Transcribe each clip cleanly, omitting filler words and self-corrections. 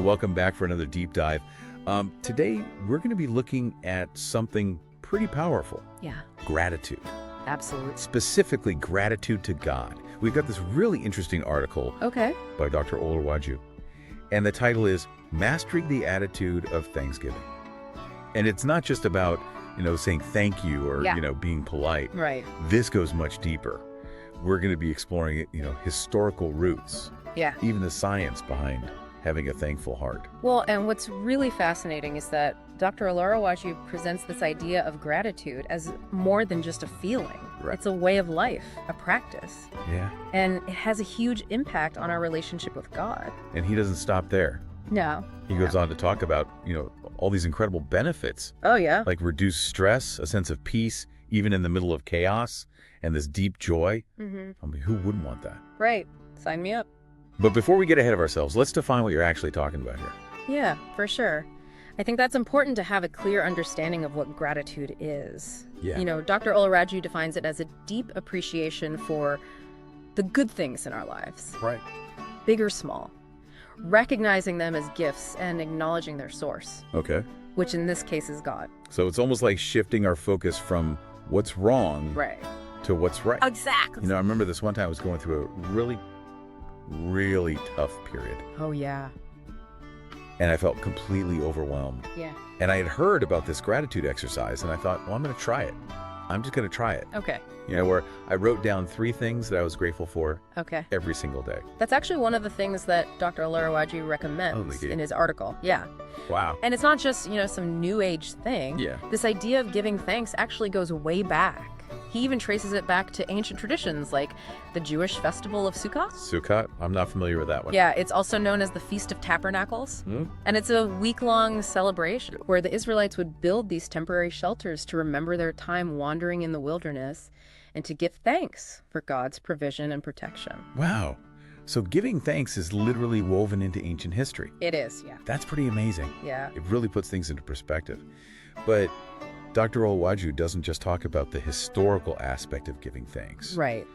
Welcome back for another deep dive. Today, we're going to be looking at something pretty powerful. Yeah, Gratitude. absolutely. Specifically, gratitude to God. We've got this really interesting article Okay. by Dr. Olawaju, and the title is Mastering the Attitude of Thanksgiving. And it's not just about, saying thank you or, Yeah. Being polite. Right. This goes much deeper. We're going to be exploring, historical roots, Yeah. even the science behind having a thankful heart. Well, and what's really fascinating is that Dr. Olawaju presents this idea of gratitude as more than just a feeling. Right. It's a way of life, a practice. Yeah. And it has a huge impact on our relationship with God. And he doesn't stop there. No. He goes on to talk about, all these incredible benefits, Oh, yeah. like reduced stress, a sense of peace, even in the middle of chaos, and this deep joy. Mm-hmm. I mean, who wouldn't want that? Right. Sign me up. But before we get ahead of ourselves, let's define what you're actually talking about here. Yeah, for sure. I think that's important to have a clear understanding of what gratitude is. Yeah. Dr. Olawaju defines it as a deep appreciation for the good things in our lives, Right. big or small, recognizing them as gifts and acknowledging their source, Okay. which in this case is God. So it's almost like shifting our focus from what's wrong Right. to what's right. Exactly. I remember this one time I was going through a really tough period, Oh, yeah. and I felt completely overwhelmed. Yeah. And I had heard about this gratitude exercise, and I thought, well, I'm going to try it. I'm just going to try it. Okay. Where I wrote down 3 things that I was grateful for Okay. every single day. That's actually one of the things that Dr. Olawaju recommends Holy in his article. Yeah. Wow. And it's not just, some new age thing. Yeah. This idea of giving thanks actually goes way back. He even traces it back to ancient traditions like the Jewish festival of Sukkot. Sukkot? I'm not familiar with that one. Yeah, it's also known as the Feast of Tabernacles. Hmm? And it's a week-long celebration where the Israelites would build these temporary shelters to remember their time wandering in the wilderness and to give thanks for God's provision and protection. Wow. So giving thanks is literally woven into ancient history. It is, yeah. That's pretty amazing. Yeah. It really puts things into perspective. But Dr. Olawaju doesn't just talk about the historical aspect of giving thanks. Right.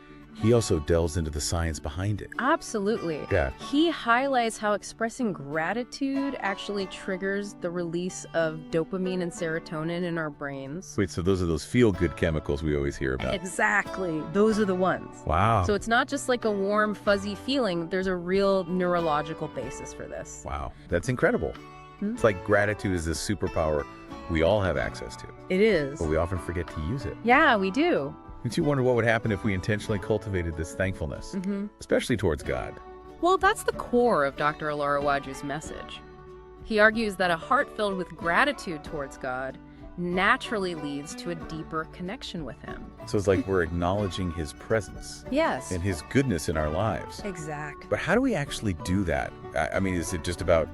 He also delves into the science behind it. Absolutely. Yeah. He highlights how expressing gratitude actually triggers the release of dopamine and serotonin in our brains. Wait, so those are those feel-good chemicals we always hear about. Exactly. Those are the ones. Wow. So it's not just like a warm, fuzzy feeling. There's a real neurological basis for this. Wow. That's incredible. It's like gratitude is this superpower we all have access to, It is. but we often forget to use it. Yeah, we do. Don't you wonder what would happen if we intentionally cultivated this thankfulness, especially towards God? Well, that's the core of Dr. Olarawaju's message. He argues that a heart filled with gratitude towards God naturally leads to a deeper connection with him. So it's like we're acknowledging his presence Yes. and his goodness in our lives. Exactly. But how do we actually do that? I mean, is it just about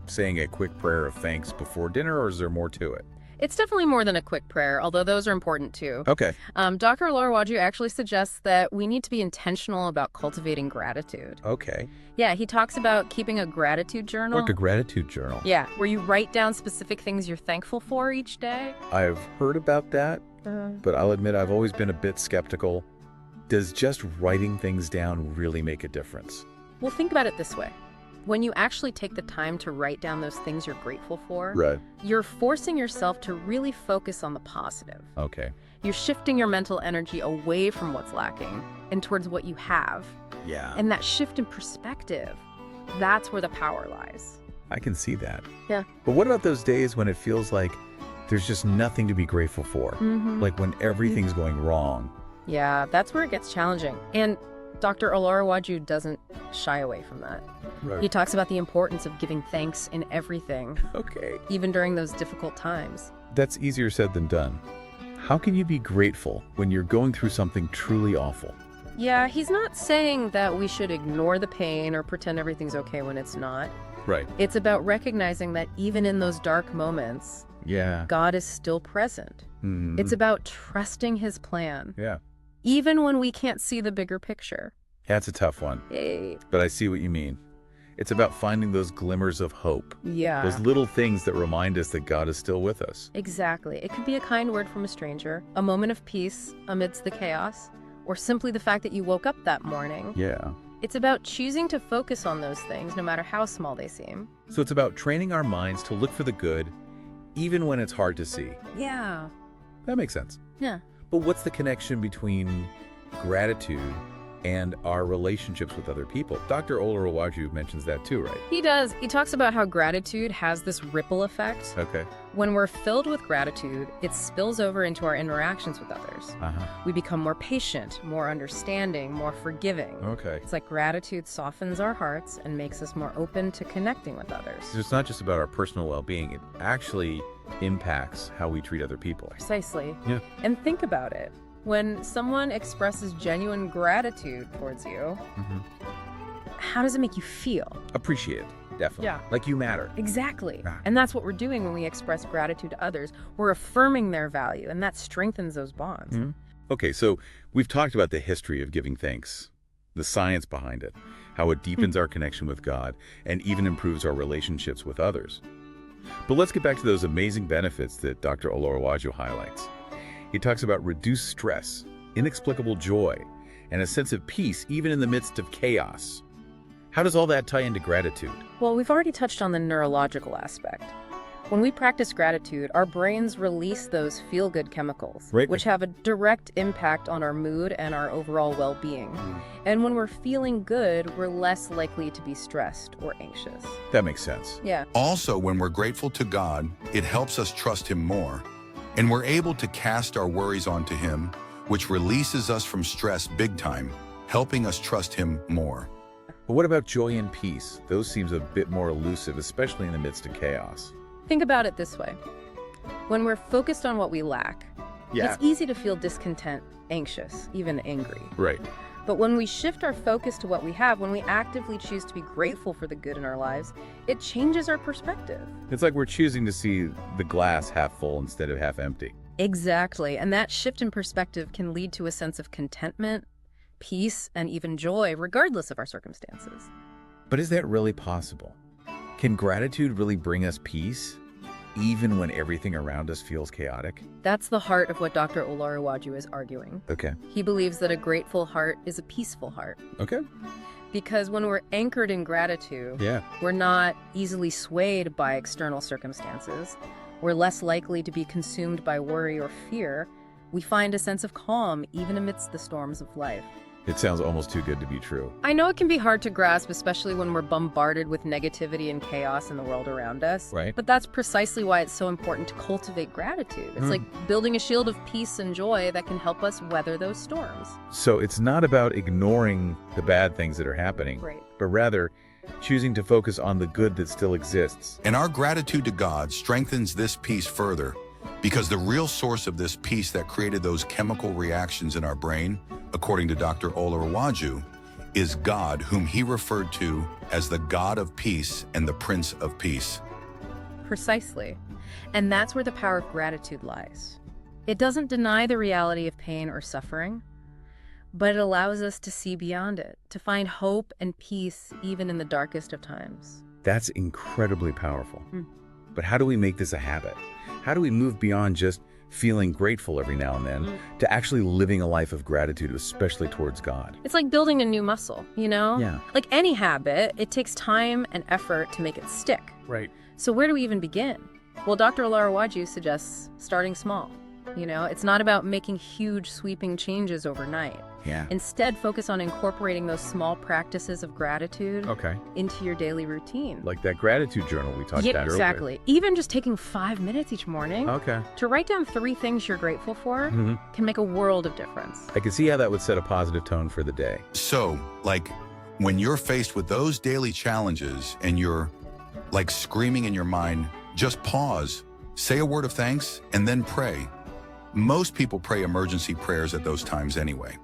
saying a quick prayer of thanks before dinner, or is there more to it? It's definitely more than a quick prayer, although those are important too. Okay. Dr. Olawaju actually suggests that we need to be intentional about cultivating gratitude. Okay. Yeah, he talks about keeping a gratitude journal. Like a gratitude journal. Yeah, where you write down specific things you're thankful for each day. I've heard about that, but I'll admit I've always been a bit skeptical. Does just writing things down really make a difference? Well, think about it this way. When you actually take the time to write down those things you're grateful for, Right. you're forcing yourself to really focus on the positive. Okay. You're shifting your mental energy away from what's lacking and towards what you have. Yeah. And that shift in perspective, that's where the power lies. I can see that. Yeah. But what about those days when it feels like there's just nothing to be grateful for? Mm-hmm. Like when everything's going wrong? Yeah, that's where it gets challenging. And Dr. Olawaju doesn't shy away from that. Right. He talks about the importance of giving thanks in everything, Okay. even during those difficult times. That's easier said than done. How can you be grateful when you're going through something truly awful? Yeah, he's not saying that we should ignore the pain or pretend everything's okay when it's not. Right. It's about recognizing that even in those dark moments, Yeah. God is still present. Mhm. It's about trusting his plan, Yeah. even when we can't see the bigger picture. That's a tough one, Eh, but I see what you mean. It's about finding those glimmers of hope, Yeah, those little things that remind us that God is still with us. exactly. It could be a kind word from a stranger, a moment of peace amidst the chaos, or simply the fact that you woke up that morning. Yeah. It's about choosing to focus on those things, no matter how small they seem. So it's about training our minds to look for the good, even when it's hard to see. Yeah. That makes sense. Yeah. But what's the connection between gratitude and our relationships with other people? Dr. Olawaju mentions that too, right? He does. He talks about how gratitude has this ripple effect. Okay. When we're filled with gratitude, it spills over into our interactions with others. We become more patient, more understanding, more forgiving. Okay. It's like gratitude softens our hearts and makes us more open to connecting with others. So it's not just about our personal well-being. It actually impacts how we treat other people. Precisely. Yeah. And think about it. When someone expresses genuine gratitude towards you, how does it make you feel? Appreciate it, definitely. Yeah. Like you matter. Exactly. Ah. And that's what we're doing when we express gratitude to others. We're affirming their value, and that strengthens those bonds. Okay, so we've talked about the history of giving thanks, the science behind it, how it deepens our connection with God, and even improves our relationships with others. But let's get back to those amazing benefits that Dr. Olawaju highlights. He talks about reduced stress, inexplicable joy, and a sense of peace even in the midst of chaos. How does all that tie into gratitude? Well, we've already touched on the neurological aspect. When we practice gratitude, our brains release those feel-good chemicals, Right. which have a direct impact on our mood and our overall well-being. And when we're feeling good, we're less likely to be stressed or anxious. That makes sense. Yeah. Also, when we're grateful to God, it helps us trust Him more, and we're able to cast our worries onto Him, which releases us from stress big time, helping us trust Him more. But what about joy and peace? Those seems a bit more elusive, especially in the midst of chaos. Think about it this way. When we're focused on what we lack, it's easy to feel discontent, anxious, even angry. Right. But when we shift our focus to what we have, when we actively choose to be grateful for the good in our lives, it changes our perspective. It's like we're choosing to see the glass half full instead of half empty. Exactly. And that shift in perspective can lead to a sense of contentment, peace, and even joy, regardless of our circumstances. But is that really possible? Can gratitude really bring us peace, even when everything around us feels chaotic? That's the heart of what Dr. Olawaju is arguing. Okay. He believes that a grateful heart is a peaceful heart. Okay. Because when we're anchored in gratitude, we're not easily swayed by external circumstances. We're less likely to be consumed by worry or fear. We find a sense of calm even amidst the storms of life. It sounds almost too good to be true. I know it can be hard to grasp, especially when we're bombarded with negativity and chaos in the world around us. Right. But that's precisely why it's so important to cultivate gratitude. It's like building a shield of peace and joy that can help us weather those storms. So it's not about ignoring the bad things that are happening, Right. but rather choosing to focus on the good that still exists. And our gratitude to God strengthens this peace further, because the real source of this peace that created those chemical reactions in our brain, according to Dr. Olawaju, is God, whom he referred to as the God of peace and the Prince of Peace. Precisely. And that's where the power of gratitude lies. It doesn't deny the reality of pain or suffering, but it allows us to see beyond it, to find hope and peace even in the darkest of times. That's incredibly powerful. But how do we make this a habit? How do we move beyond just feeling grateful every now and then to actually living a life of gratitude, especially towards God? It's like building a new muscle, you know? Yeah. Like any habit, it takes time and effort to make it stick. Right. So where do we even begin? Well, Dr. Olawaju suggests starting small. You know, it's not about making huge sweeping changes overnight. Yeah. Instead, focus on incorporating those small practices of gratitude into your daily routine. Like that gratitude journal we talked about earlier. Exactly. Even just taking 5 minutes each morning to write down 3 things you're grateful for can make a world of difference. I can see how that would set a positive tone for the day. So, like, when you're faced with those daily challenges and you're, like, screaming in your mind, just pause, say a word of thanks, and then pray. Most people pray emergency prayers at those times anyway.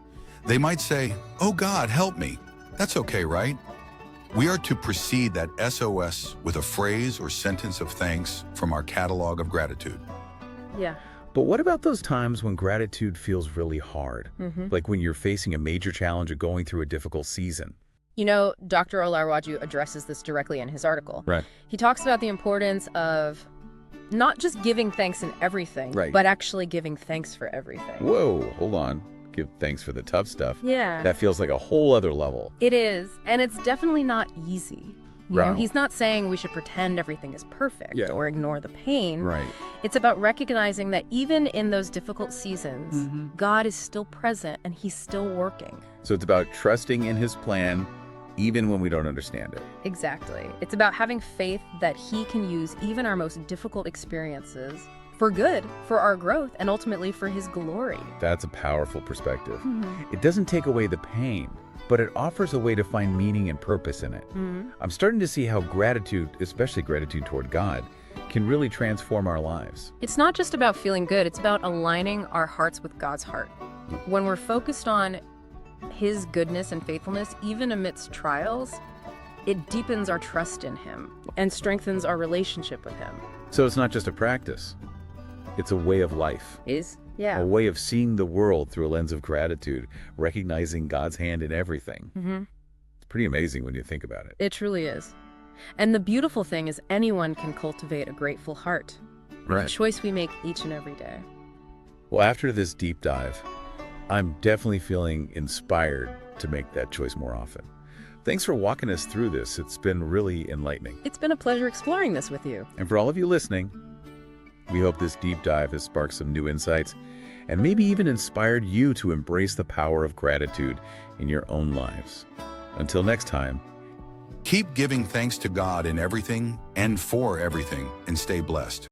They might say, "Oh God, help me." That's okay, right? We are to precede that SOS with a phrase or sentence of thanks from our catalog of gratitude. Yeah. But what about those times when gratitude feels really hard? Like when you're facing a major challenge or going through a difficult season? You know, Dr. Olawaju addresses this directly in his article. Right. He talks about the importance of not just giving thanks in everything, Right. but actually giving thanks for everything. Whoa, hold on. give thanks for the tough stuff. Yeah. That feels like a whole other level. It is, and it's definitely not easy. You know, Right. he's not saying we should pretend everything is perfect Yeah. or ignore the pain. Right. It's about recognizing that even in those difficult seasons, God is still present and he's still working. So it's about trusting in his plan even when we don't understand it. Exactly. It's about having faith that he can use even our most difficult experiences for good, for our growth, and ultimately for his glory. That's a powerful perspective. It doesn't take away the pain, but it offers a way to find meaning and purpose in it. I'm starting to see how gratitude, especially gratitude toward God, can really transform our lives. It's not just about feeling good, it's about aligning our hearts with God's heart. When we're focused on his goodness and faithfulness, even amidst trials, it deepens our trust in him and strengthens our relationship with him. So it's not just a practice. It's a way of life. Yeah. A way of seeing the world through a lens of gratitude, recognizing God's hand in everything. It's pretty amazing when you think about it. It truly is. And the beautiful thing is anyone can cultivate a grateful heart. A choice we make each and every day. Well, after this deep dive, I'm definitely feeling inspired to make that choice more often. Thanks for walking us through this. It's been really enlightening. It's been a pleasure exploring this with you. And for all of you listening, we hope this deep dive has sparked some new insights and maybe even inspired you to embrace the power of gratitude in your own lives. Until next time, Keep giving thanks to God in everything and for everything, and stay blessed.